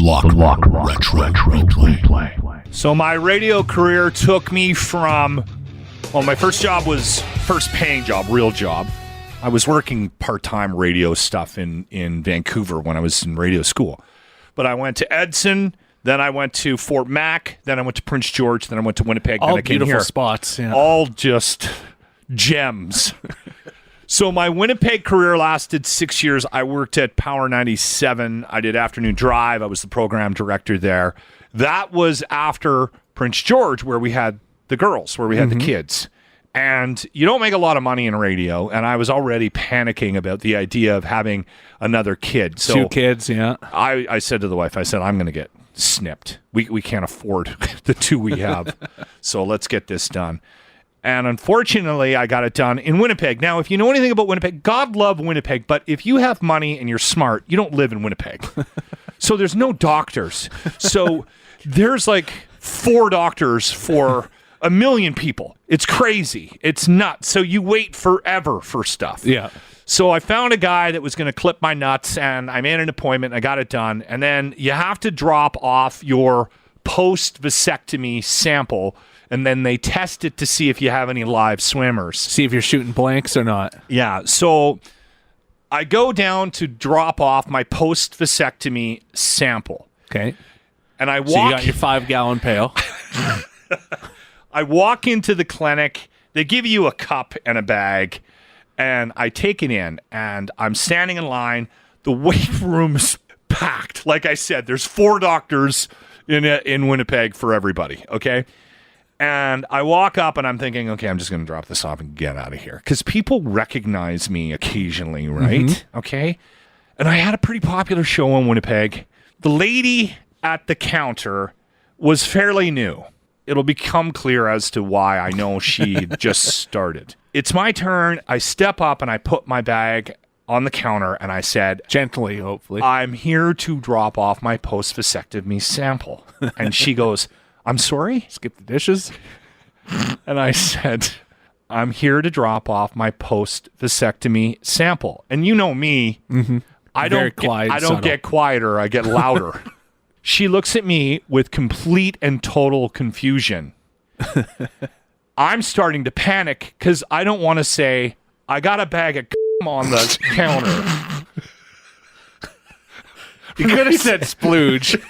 LOCKERROOM Retro Replay. So my radio career took me from, well, my first paying job, real job. I was working part-time radio stuff in Vancouver when I was in radio school. But I went to Edson, then I went to Fort Mac, then I went to Prince George, then I went to Winnipeg, all then I came beautiful here. spots. Yeah. All just gems. So my Winnipeg career lasted 6 years. I worked at Power 97. I did afternoon drive. I was the program director there. That was after Prince George, where we had the girls, where we had the kids. And you don't make a lot of money in radio, and I was already panicking about the idea of having another kid. So 2 kids, yeah. I said to the wife, I said, I'm going to get snipped. We can't afford the 2 we have. So let's get this done. And unfortunately, I got it done in Winnipeg. Now, if you know anything about Winnipeg, God love Winnipeg, but if you have money and you're smart, you don't live in Winnipeg. So there's no doctors. So there's like 4 doctors for 1 million people. It's crazy. It's nuts. So you wait forever for stuff. Yeah. So I found a guy that was going to clip my nuts, and I made an appointment. I got it done. And then you have to drop off your post-vasectomy sample, and then they test it to see if you have any live swimmers. See if you're shooting blanks or not. Yeah. So I go down to drop off my post-vasectomy sample. Okay. And I walk. So you got your 5-gallon pail. I walk into the clinic. They give you a cup and a bag, and I take it in, and I'm standing in line. The wait room is packed. Like I said, there's 4 doctors in Winnipeg for everybody, okay? And I walk up, and I'm thinking, okay, I'm just going to drop this off and get out of here. Because people recognize me occasionally, right? Okay? And I had a pretty popular show in Winnipeg. The lady at the counter was fairly new. It'll become clear as to why I know she just started. It's my turn. I step up, and I put my bag on the counter, and I said, Gently, hopefully. I'm here to drop off my post-vasectomy sample. And she goes, I'm sorry? Skip the dishes. And I said, I'm here to drop off my post-vasectomy sample. And you know me, I don't get quieter, I get louder. She looks at me with complete and total confusion. I'm starting to panic because I don't want to say, I got a bag of on the counter. You could have said splooge.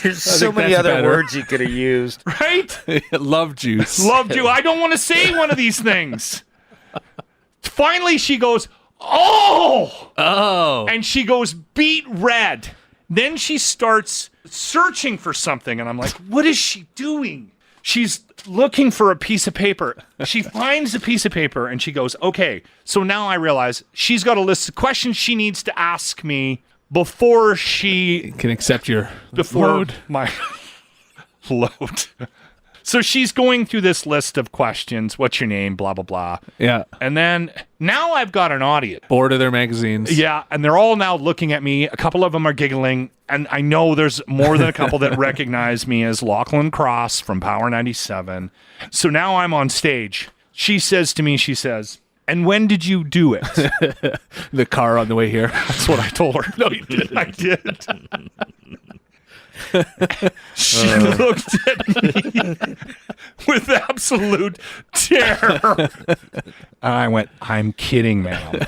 There's so many other better. words you could have used. Right? Love juice. Loved you. I don't want to say one of these things. Finally, she goes, oh! Oh. And she goes beet red. Then she starts searching for something, and I'm like, what is she doing? She's looking for a piece of paper. She finds a piece of paper, and she goes, okay, so now I realize she's got a list of questions she needs to ask me before she Can accept your load. My load. So she's going through this list of questions. What's your name? Blah, blah, blah. Yeah. And then now I've got an audience. Bored of their magazines. Yeah, and they're all now looking at me. A couple of them are giggling, and I know there's more than a couple that recognize me as Lachlan Cross from Power 97. So now I'm on stage. She says to me, and when did you do it? The car on the way here. That's what I told her. No, you didn't. I did. She looked at me with absolute terror. And I went, I'm kidding, ma'am.